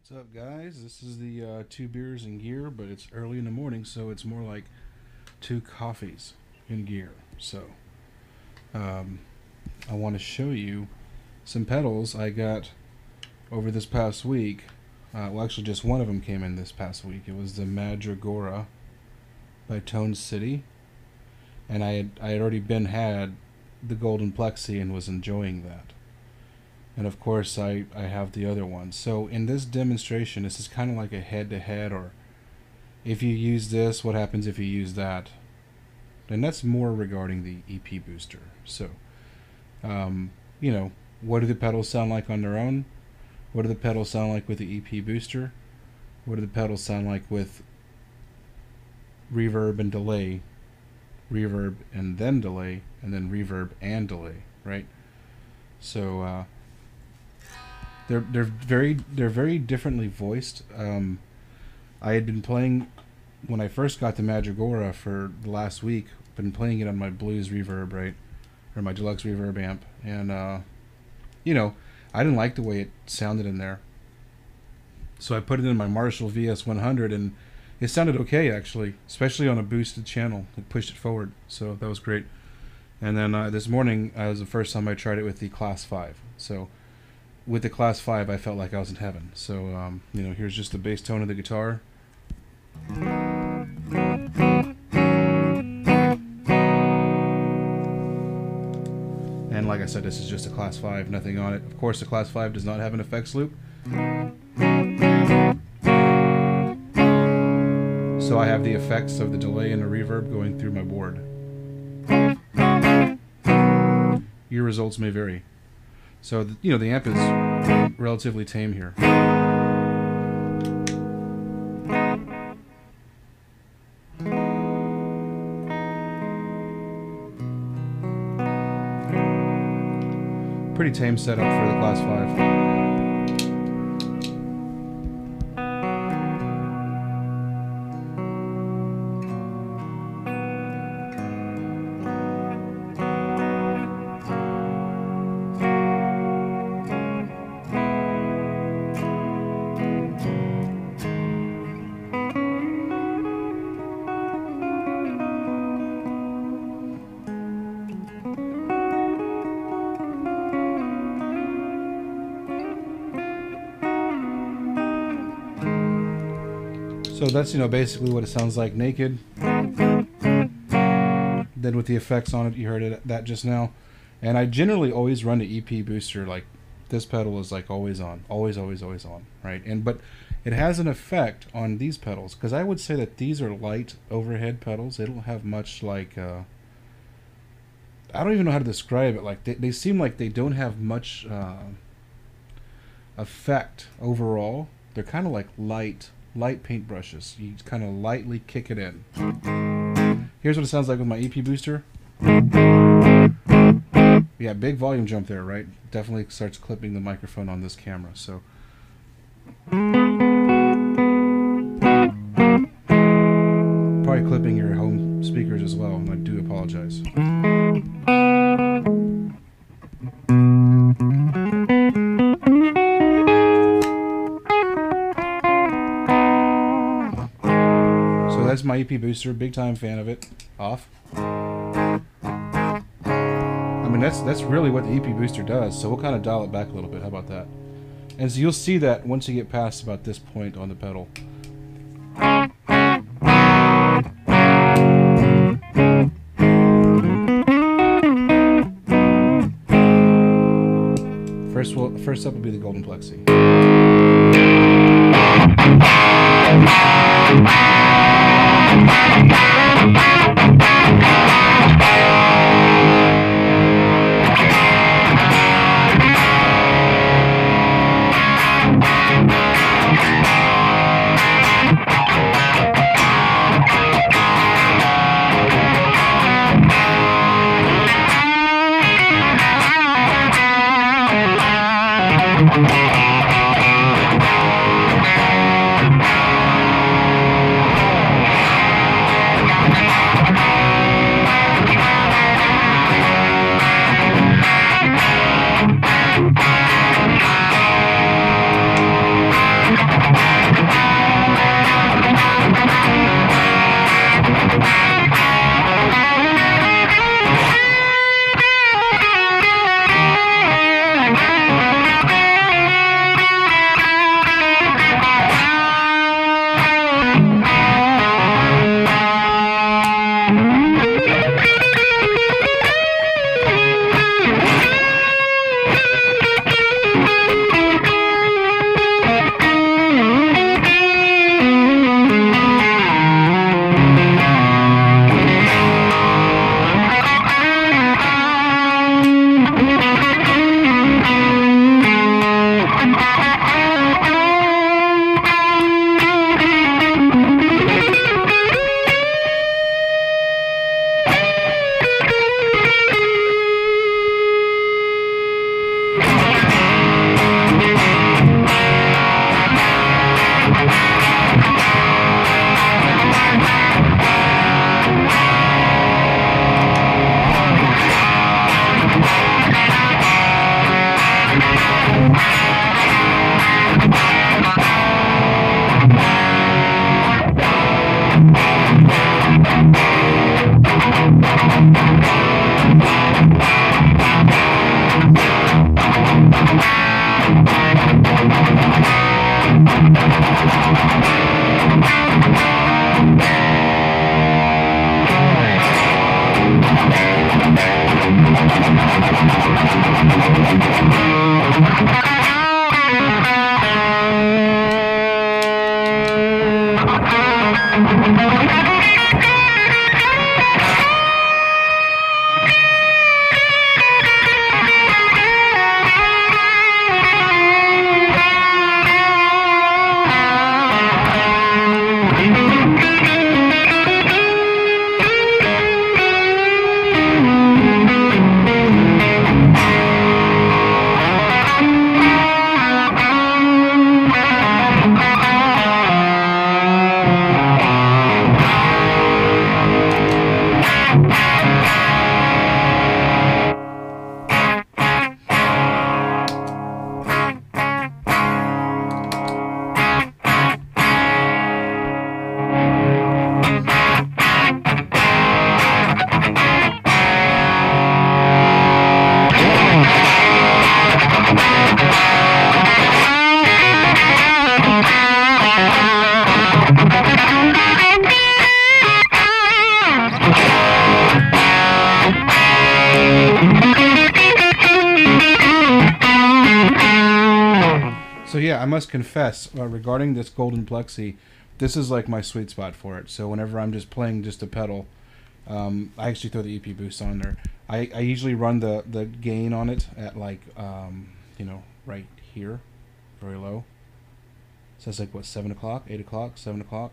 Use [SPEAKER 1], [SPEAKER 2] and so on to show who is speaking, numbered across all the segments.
[SPEAKER 1] What's up, guys? This is the two beers in gear, but it's early in the morning, so it's more like two coffees in gear. So, I want to show you some pedals I got over this past week. Well, actually, just one of them came in this past week. It was the Madragora by Tone City, and I had already had the Golden Plexi and was enjoying that. And of course I have the other one. So in this demonstration, this is kind of like a head-to-head, or if you use this, what happens if you use that? And that's more regarding the EP booster. So, you know, what do the pedals sound like on their own? What do the pedals sound like with the EP booster? What do the pedals sound like with reverb and delay? Reverb and then delay, and then reverb and delay, right? So, they're very differently voiced. I had been playing when I first got the Madragora for the last week. Been playing it on my Blues reverb, right, or my deluxe reverb amp, and you know, I didn't like the way it sounded in there. So I put it in my Marshall VS100, and it sounded okay actually, especially on a boosted channel. It pushed it forward, so that was great. And then this morning was the first time I tried it with the Class 5. So with the Class 5, I felt like I was in heaven. So, you know, here's just the bass tone of the guitar. And like I said, this is just a Class 5, nothing on it. Of course, the Class 5 does not have an effects loop. So I have the effects of the delay and the reverb going through my board. Your results may vary. So, you know, the amp is relatively tame here. Pretty tame setup for the Class 5. So that's, you know, basically what it sounds like naked. Then with the effects on it, you heard that just now. And I generally always run the EP booster, like this pedal is like always on, always on, right? But it has an effect on these pedals, because I would say that these are light overhead pedals. They don't have much like, I don't even know how to describe it. Like they seem like they don't have much effect overall. They're kind of like light paintbrushes. You kind of lightly kick it in. Here's what it sounds like with my EP booster. Yeah, big volume jump there, right? Definitely starts clipping the microphone on this camera. So probably clipping your home speakers as well, and I do apologize. That's my EP booster, big time fan of it. Off. I mean, that's really what the EP booster does, so we'll kind of dial it back a little bit. How about that? And so you'll see that once you get past about this point on the pedal. First up will be the Golden Plexi. So yeah, I must confess, regarding this Golden Plexi, this is like my sweet spot for it. So whenever I'm just playing just a pedal, I actually throw the EP boost on there. I usually run the gain on it at like, you know, right here, very low. So it's like, what, 7 o'clock, 8 o'clock, 7 o'clock?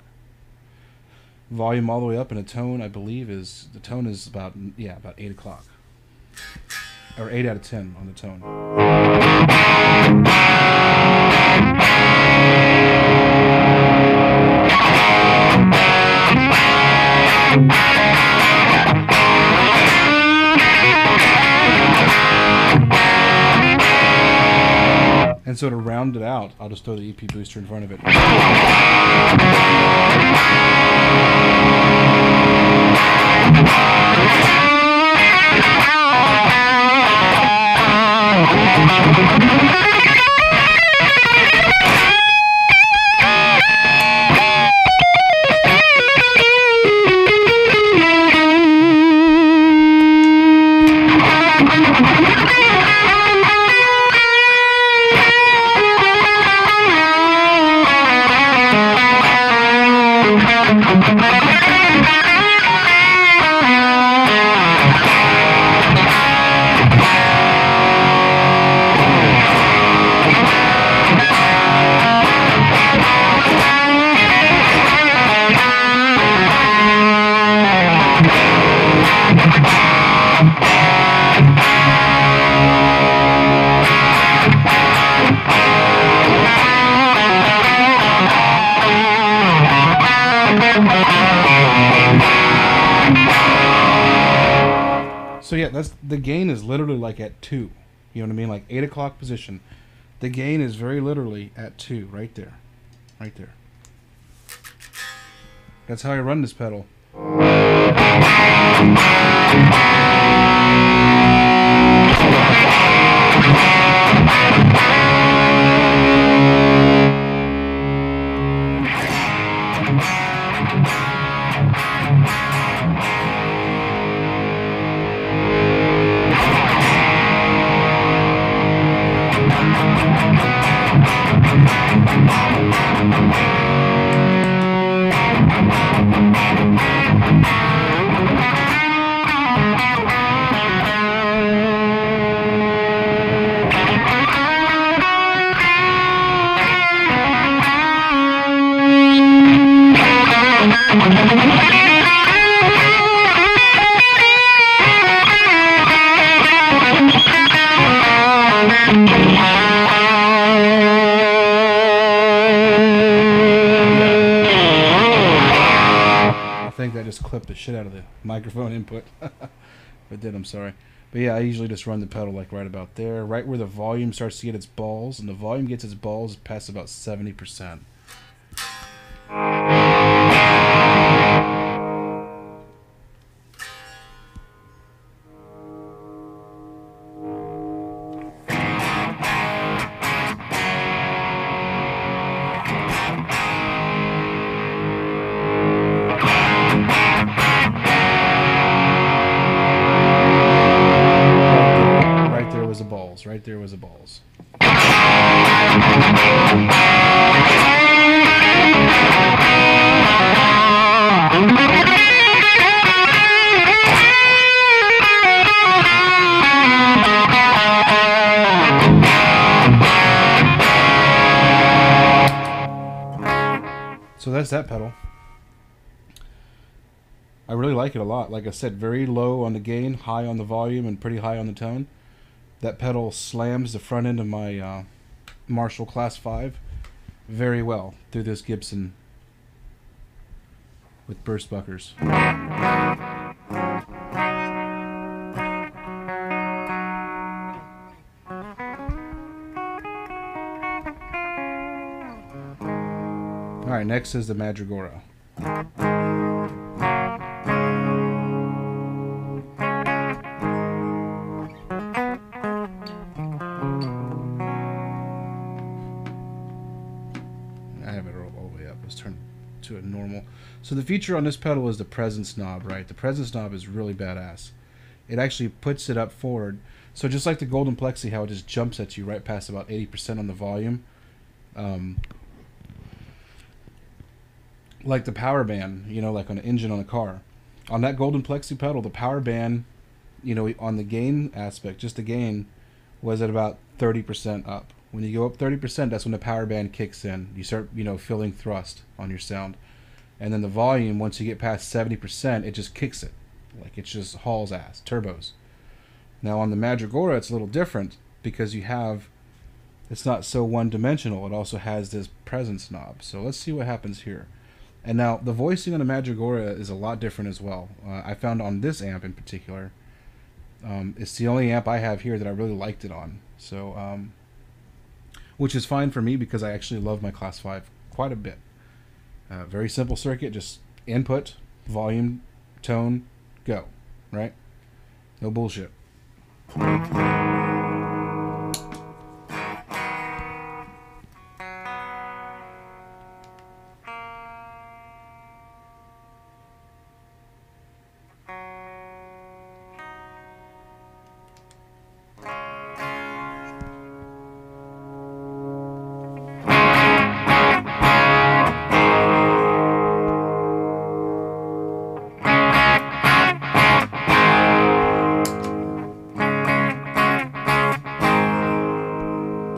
[SPEAKER 1] Volume all the way up, and a tone, I believe, is, the tone is about, yeah, about 8 o'clock. Or 8 out of 10 on the tone. And so to round it out, I'll just throw the EP booster in front of it. So yeah, that's, the gain is literally like at 2. You know what I mean? Like 8 o'clock position. The gain is very literally at 2, right there. Right there. That's how I run this pedal. I think that just clipped the shit out of the microphone input. If it did, I'm sorry. But yeah, I usually just run the pedal like right about there, right where the volume starts to get its balls, and the volume gets its balls past about 70%. Right there was the balls. So that's that pedal. I really like it a lot. Like I said, very low on the gain, high on the volume, and pretty high on the tone. That pedal slams the front end of my Marshall Class 5 very well through this Gibson with burst buckers. Alright, next is the Madragora. Turn to a normal. So the feature on this pedal is the presence knob, right? The presence knob is really badass. It actually puts it up forward. So just like the Golden Plexi, how it just jumps at you right past about 80% on the volume. Like the power band, you know, like on an engine on a car. On that Golden Plexi pedal, the power band, you know, on the gain aspect, just the gain, was at about 30% up. When you go up 30%, that's when the power band kicks in. You start, you know, feeling thrust on your sound. And then the volume, once you get past 70%, it just kicks it. Like it just hauls ass, turbos. Now on the Madragora, it's a little different because you have, it's not so one-dimensional. It also has this presence knob. So let's see what happens here. And now the voicing on the Madragora is a lot different as well. I found on this amp in particular, it's the only amp I have here that I really liked it on. So, which is fine for me because I actually love my Class 5 quite a bit. Very simple circuit, just input, volume, tone, go, right? No bullshit.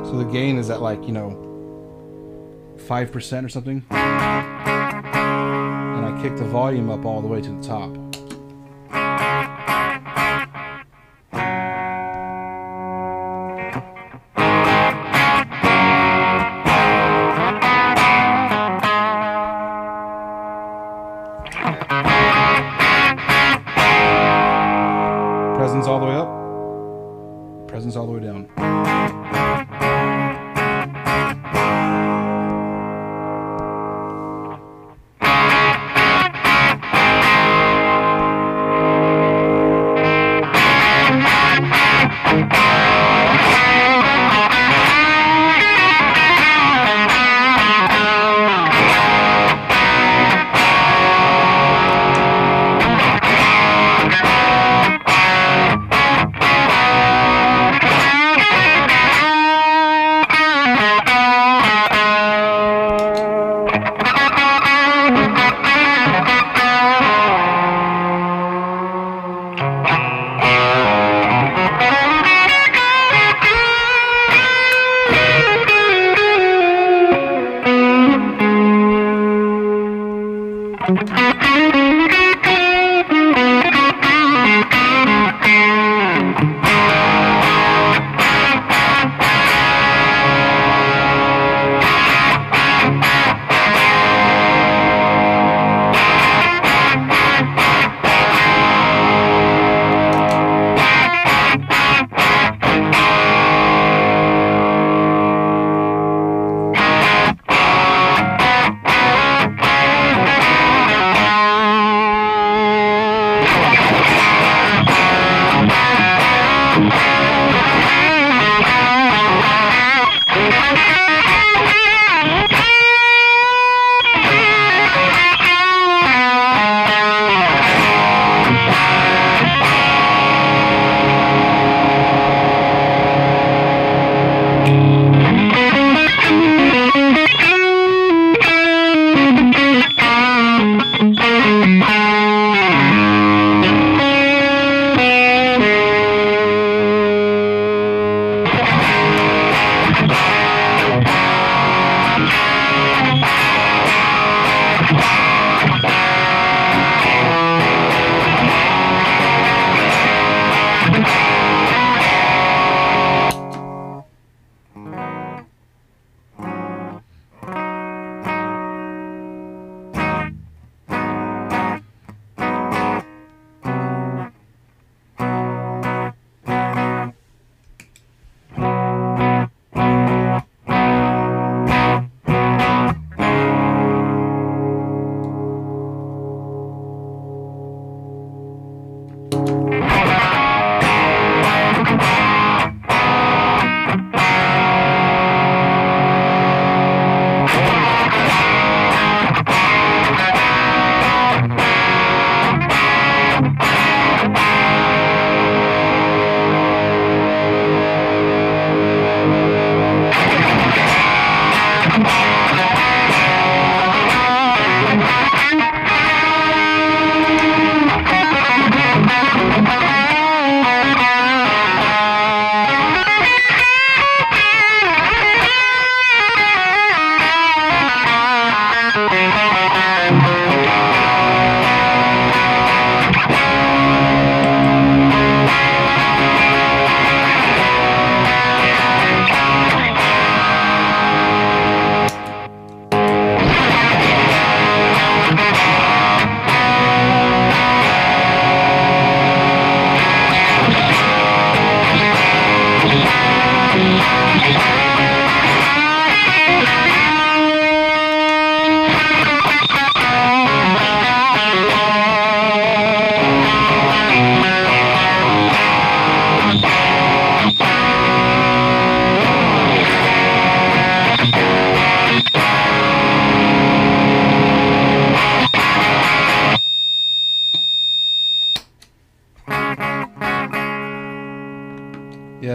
[SPEAKER 1] So the gain is at like, you know, 5% or something. And I kick the volume up all the way to the top. Presence all the way up, presence all the way down.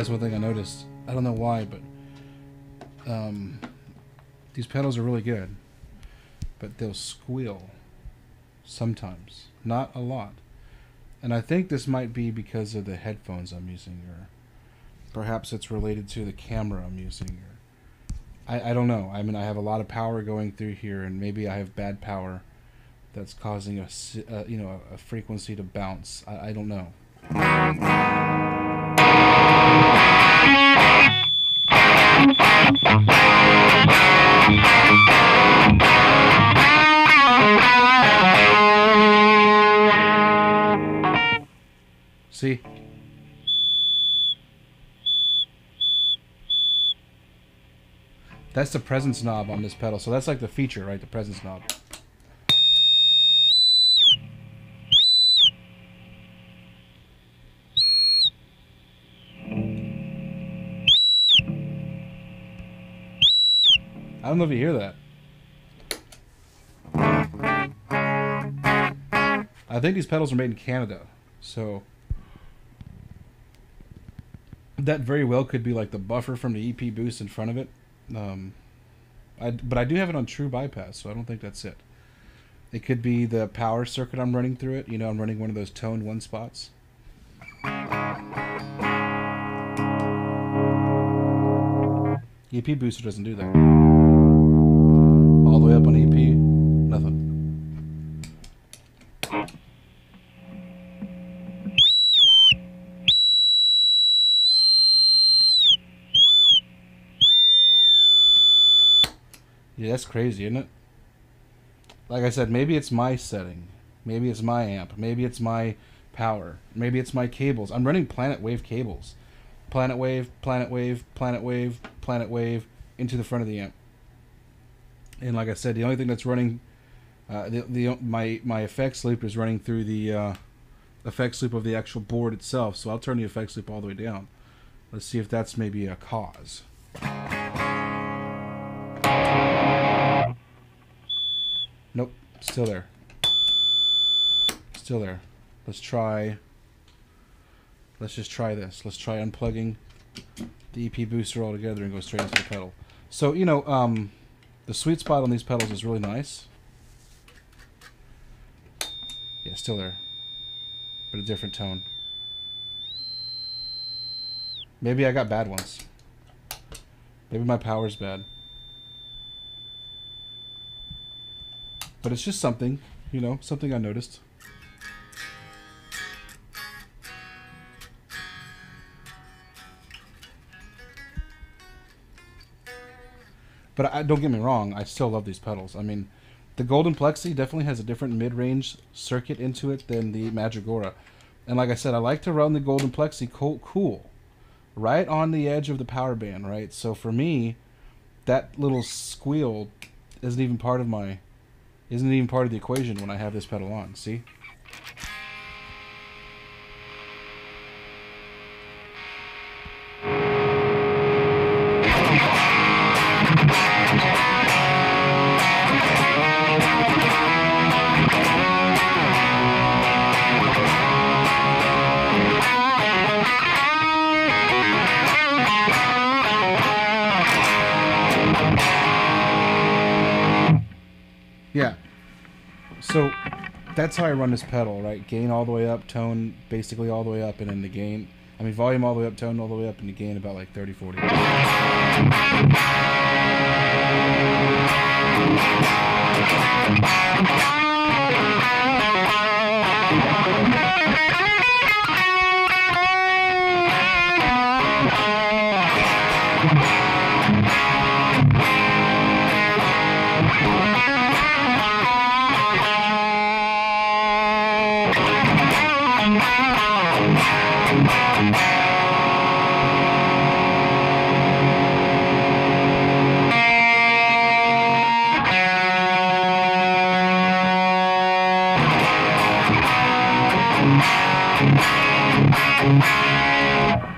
[SPEAKER 1] that's one thing I noticed. I don't know why, but these pedals are really good, but they'll squeal sometimes, not a lot. And I think this might be because of the headphones I'm using, or perhaps it's related to the camera I'm using. Or I don't know. I mean, I have a lot of power going through here, and maybe I have bad power that's causing a frequency to bounce. I don't know. See? That's the presence knob on this pedal. So that's like the feature, right? The presence knob. I don't know if you hear that. I think these pedals are made in Canada, so that very well could be like the buffer from the EP boost in front of it. But I do have it on true bypass, so I don't think that's it. It could be the power circuit I'm running through it. You know, I'm running one of those toned one spots. EP booster doesn't do that. All the way up on EP, nothing. Yeah, that's crazy, isn't it? Like I said, maybe it's my setting. Maybe it's my amp. Maybe it's my power. Maybe it's my cables. I'm running Planet Wave cables. Planet Wave, Planet Wave, Planet Wave, Planet Wave into the front of the amp. And like I said, the only thing that's running, my effects loop is running through the effects loop of the actual board itself. So I'll turn the effects loop all the way down. Let's see if that's maybe a cause. Nope, still there. Still there. Let's just try this. Let's try unplugging the EP booster altogether and go straight into the pedal. So, you know, the sweet spot on these pedals is really nice. Yeah, still there. But a different tone. Maybe I got bad ones. Maybe my power's bad. But it's just something, you know, something I noticed. But don't get me wrong, I still love these pedals. I mean, the Golden Plexi definitely has a different mid-range circuit into it than the Madragora. And like I said, I like to run the Golden Plexi cool, right on the edge of the power band, right? So for me, that little squeal isn't even part of the equation when I have this pedal on. See? Yeah. So that's how I run this pedal, right? Gain all the way up, tone basically all the way up, and then the gain, I mean volume all the way up, tone all the way up, and the gain about like 30, 40.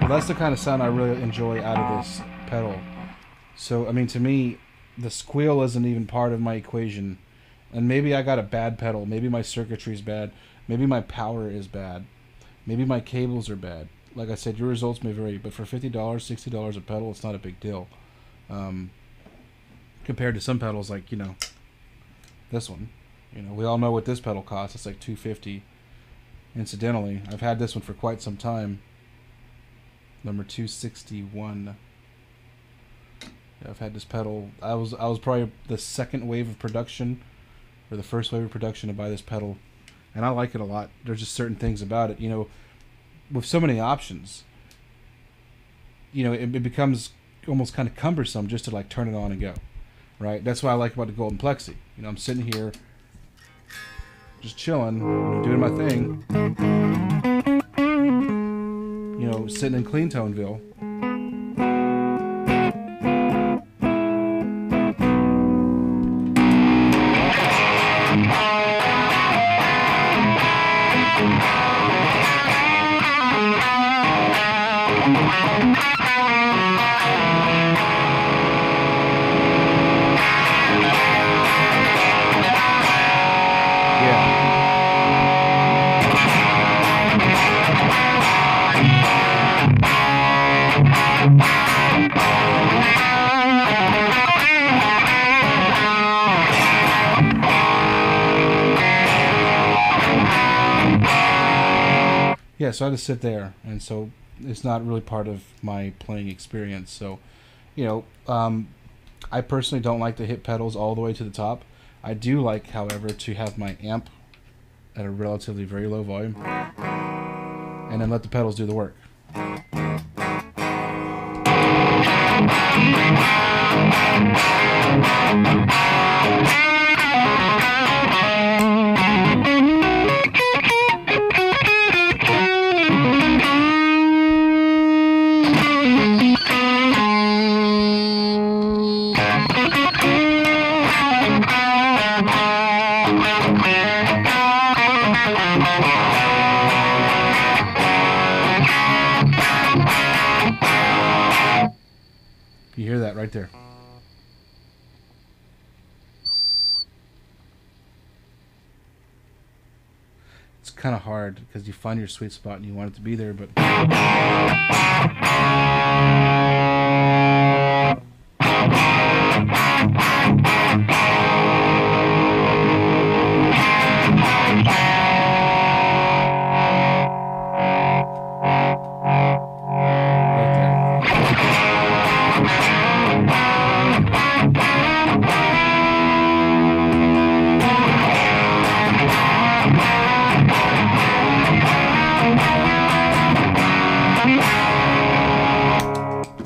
[SPEAKER 1] Well, that's the kind of sound I really enjoy out of this pedal. So, I mean, to me, the squeal isn't even part of my equation. And maybe I got a bad pedal. Maybe my circuitry's bad. Maybe my power is bad. Maybe my cables are bad. like I said, your results may vary, but for $50, $60 a pedal, it's not a big deal. Compared to some pedals like, you know, this one. You know, we all know what this pedal costs. It's like $250. Incidentally, I've had this one for quite some time. Number 261. Yeah, I've had this pedal. I was probably the second wave of production, or the first wave of production to buy this pedal, and I like it a lot. There's just certain things about it, you know, with so many options. You know, it becomes almost kind of cumbersome just to like turn it on and go, right? That's what I like about the Golden Plexi. You know, I'm sitting here, just chilling, doing my thing. You know, sitting in clean Toneville. Yeah, so I just sit there, and so it's not really part of my playing experience. So, you know, I personally don't like to hit pedals all the way to the top. I do like, however, to have my amp at a relatively very low volume, and then let the pedals do the work. You hear that right there. It's kind of hard because you find your sweet spot and you want it to be there, but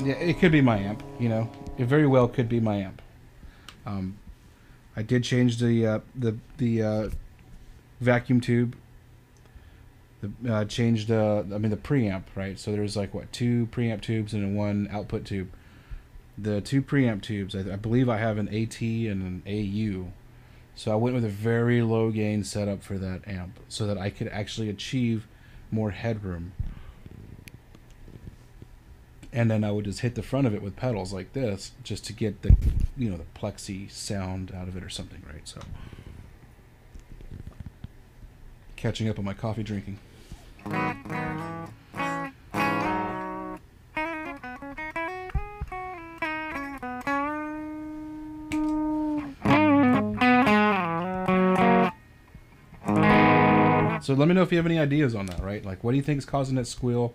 [SPEAKER 1] it could be my amp, you know. It very well could be my amp. I did change the vacuum tube. Changed I mean the preamp, right? So there's like what, 2 preamp tubes and then 1 output tube. The 2 preamp tubes, I believe I have an AT and an AU. So I went with a very low gain setup for that amp so that I could actually achieve more headroom. And then I would just hit the front of it with pedals like this just to get the, you know, the plexi sound out of it or something, right? So, catching up on my coffee drinking. So let me know if you have any ideas on that, right? Like, what do you think is causing that squeal?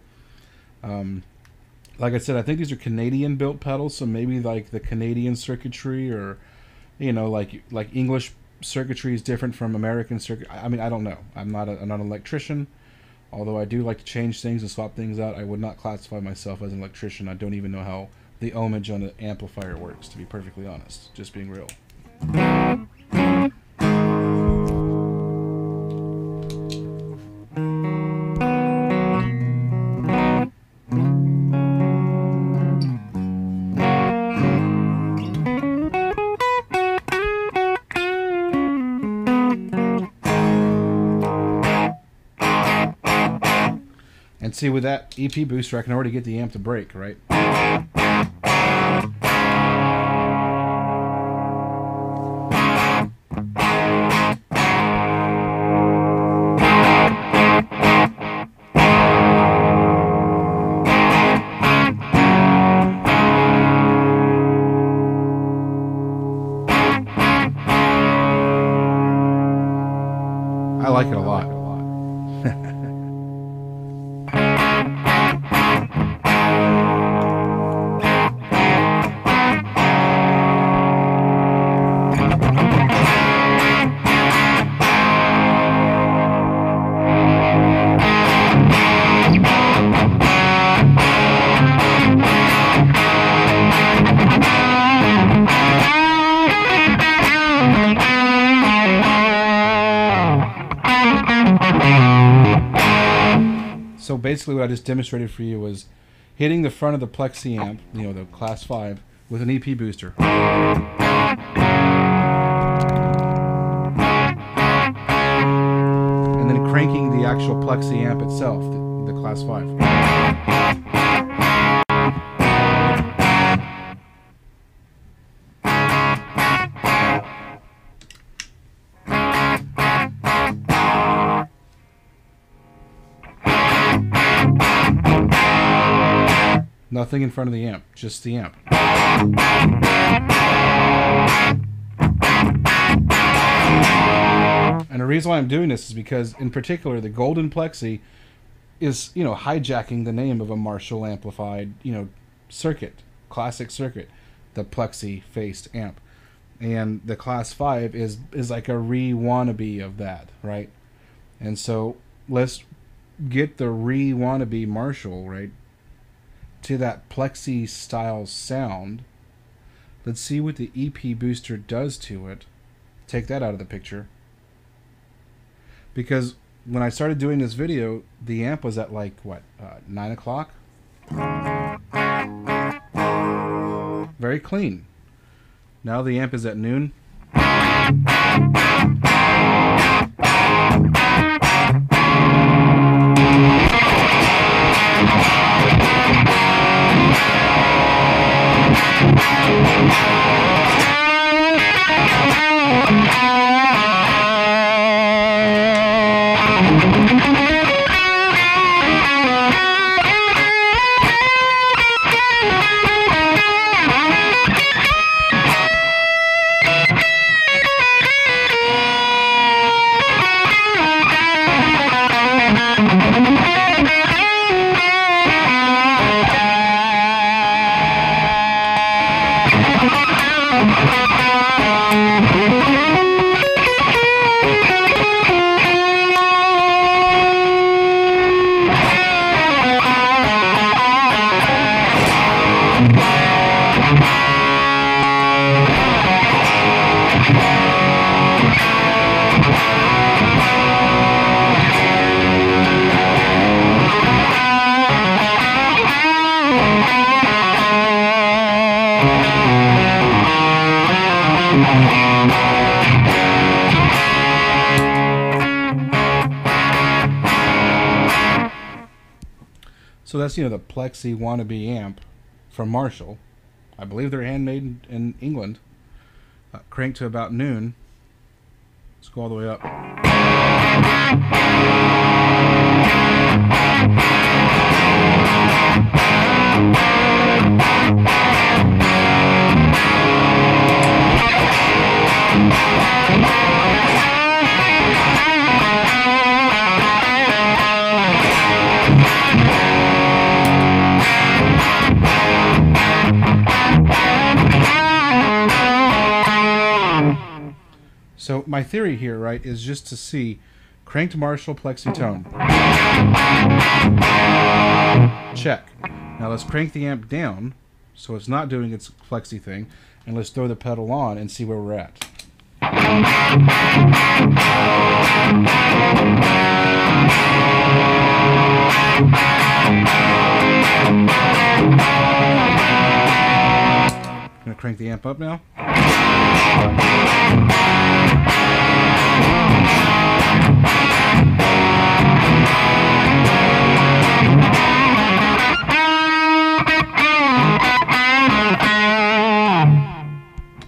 [SPEAKER 1] Like I said, I think these are Canadian built pedals, so maybe like the Canadian circuitry, or, you know, like English circuitry is different from American circuit. I mean, I don't know. I'm not an electrician, although I do like to change things and swap things out. I would not classify myself as an electrician. I don't even know how the ohmage on an amplifier works, to be perfectly honest. Just being real. And see, with that EP booster, I can already get the amp to break, right? like it a lot. So basically what I just demonstrated for you was hitting the front of the Plexi amp, you know, the Class 5, with an EP booster. And then cranking the actual Plexi amp itself, the Class 5. Nothing in front of the amp, just the amp. And the reason why I'm doing this is because, in particular, the Golden Plexi is, you know, hijacking the name of a Marshall amplified, you know, circuit, classic circuit, the Plexi-faced amp. And the Class 5 is like a re-wannabe of that, right? And so let's get the re-wannabe Marshall, right, to that Plexi style sound. Let's see what the EP booster does to it. Take that out of the picture. Because when I started doing this video, the amp was at like, what, 9 o'clock? Very clean. Now the amp is at noon. So that's, you know, the Plexi wannabe amp from Marshall. I believe they're handmade in England. Cranked to about noon. Let's go all the way up. So my theory here, right, is just to see cranked Marshall Plexi tone. Check. Now let's crank the amp down so it's not doing its Plexi thing, and let's throw the pedal on and see where we're at. I'm going to crank the amp up now.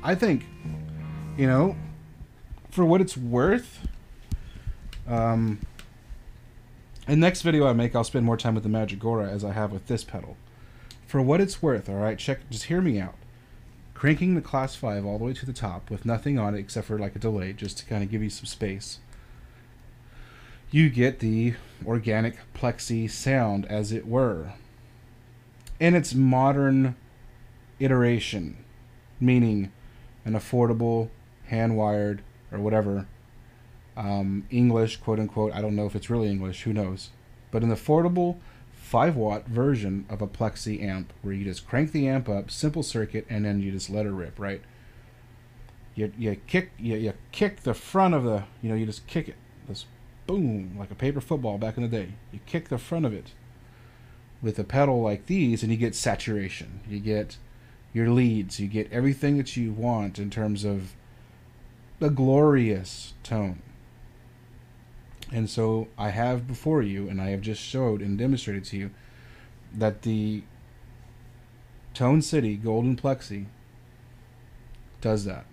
[SPEAKER 1] I think, you know, for what it's worth, in the next video I make, I'll spend more time with the Madragora as I have with this pedal. For what it's worth, alright, just hear me out. Cranking the Class 5 all the way to the top with nothing on it except for like a delay, just to kind of give you some space. you get the organic plexi sound, as it were, in its modern iteration, meaning an affordable, hand-wired, or whatever, English, quote-unquote, I don't know if it's really English, who knows, but an affordable 5-watt version of a plexi amp where you just crank the amp up, simple circuit, and then you just let her rip, right? You kick the front of the, you just kick it, this boom, like a paper football back in the day. You kick the front of it with a pedal like these, and you get saturation. You get your leads. You get everything that you want in terms of a glorious tone. And so I have before you, and I have just showed and demonstrated to you, that the Tone City Golden Plexi does that.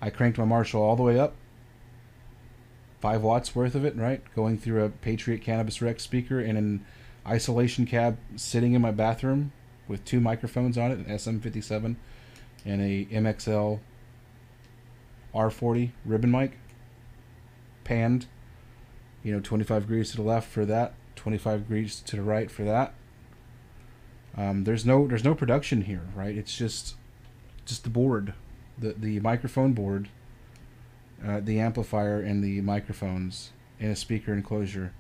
[SPEAKER 1] I cranked my Marshall all the way up, 5 watts worth of it, right? Going through a Patriot Cannabis Rex speaker in an isolation cab sitting in my bathroom with 2 microphones on it, an SM57 and a MXL R40 ribbon mic, panned, 25 degrees to the left for that, 25 degrees to the right for that. There's no production here, right? It's just the board, the microphone board, the amplifier, and the microphones in a speaker enclosure.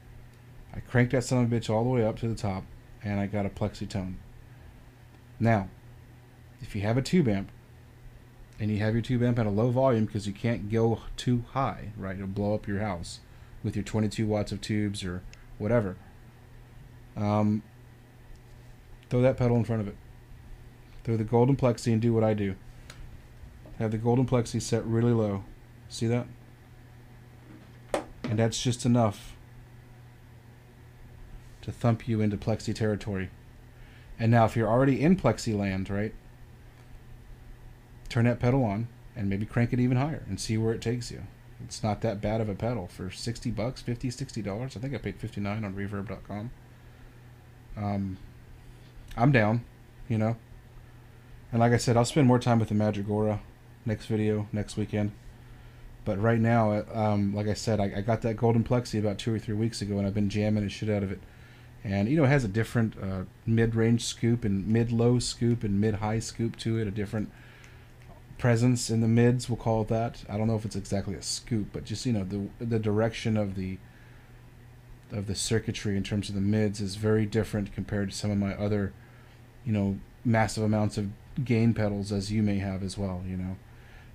[SPEAKER 1] I cranked that son of a bitch all the way up to the top, and I got a plexi tone. Now, if you have a tube amp, and you have your tube amp at a low volume because you can't go too high, right? It'll blow up your house with your 22 watts of tubes or whatever. Throw that pedal in front of it. Throw the Golden Plexi and do what I do. Have the Golden Plexi set really low. See that? And that's just enough to thump you into plexi territory. And now if you're already in plexi land, right? Turn that pedal on and maybe crank it even higher and see where it takes you. It's not that bad of a pedal for $60, $50, $60. I think I paid $59 on reverb.com. I'm down, And like I said, I'll spend more time with the Madragora next video, next weekend. But right now, like I said, I got that Golden Plexi about 2 or 3 weeks ago, and I've been jamming the shit out of it. And, it has a different mid-range scoop and mid-low scoop and mid-high scoop to it, a different presence in the mids, we'll call it that. I don't know if it's exactly a scoop, but just, the direction of the circuitry in terms of the mids is very different compared to some of my other, massive amounts of gain pedals, as you may have as well,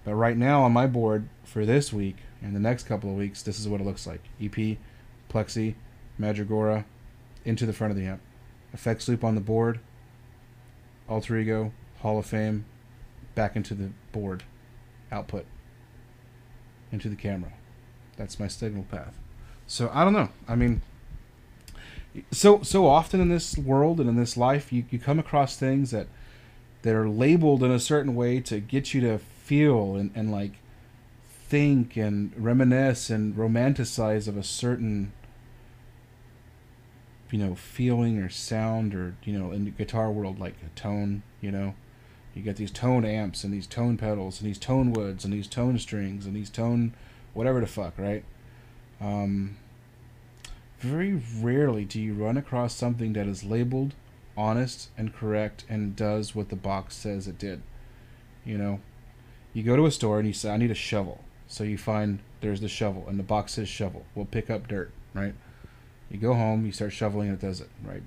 [SPEAKER 1] But right now on my board for this week and the next couple of weeks, this is what it looks like. EP, Plexi, Madragora, into the front of the amp. Effects loop on the board, Alter Ego, Hall of Fame, back into the board, output, into the camera. That's my signal path. So I don't know. I mean, so often in this world and in this life, you come across things that are labeled in a certain way to get you to feel and like think and reminisce and romanticize of a certain feeling or sound, or in the guitar world, like a tone. You get these tone amps and these tone pedals and these tone woods and these tone strings and these tone whatever the fuck, right? Very rarely do you run across something that is labeled honest and correct and does what the box says it did. You go to a store and you say, I need a shovel. So you find there's the shovel and the box says shovel. We'll pick up dirt, right? You go home, you start shoveling and it does it, right?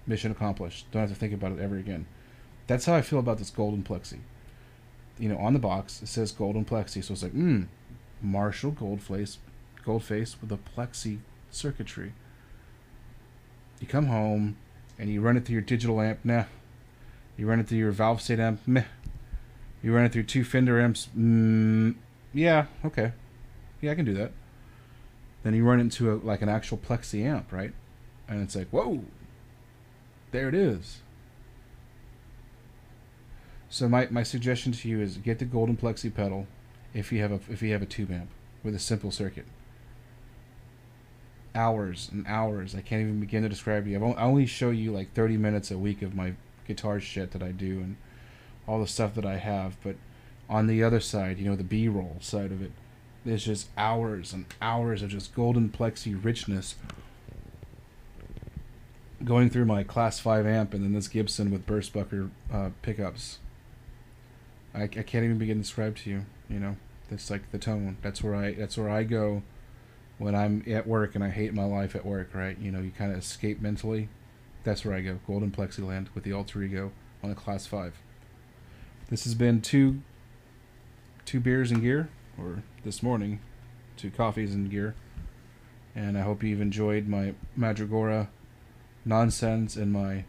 [SPEAKER 1] Mission accomplished. Don't have to think about it ever again. That's how I feel about this Golden Plexi. On the box it says Golden Plexi, so it's like, Marshall Goldface with a plexi circuitry. You come home and you run it through your digital amp, nah. You run it through your valve state amp, meh. You run it through 2 Fender amps, yeah, okay. Yeah, I can do that. Then you run it into like an actual plexi amp, right? And it's like, whoa, there it is. So my suggestion to you is get the Golden Plexi pedal if you have a tube amp with a simple circuit. Hours and hours. I can't even begin to describe to you. I only show you like 30 minutes a week of my guitar shit that I do and all the stuff that I have. But on the other side, the B-roll side of it, There's just hours and hours of just Golden Plexi richness going through my Class 5 amp, and then this Gibson with burst bucker pickups. I can't even begin to describe to you. You know, that's like the tone. That's where I go when I'm at work and I hate my life at work. Right? You know, you kind of escape mentally. That's where I go. Golden Plexi land with the alter ego on a Class 5. This has been two beers and gear, or this morning, 2 coffees and gear. And I hope you've enjoyed my Madragora nonsense and my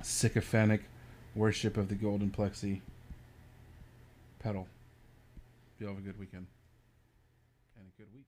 [SPEAKER 1] sycophantic worship of the Golden Plexi pedal. You have a good weekend and a good week.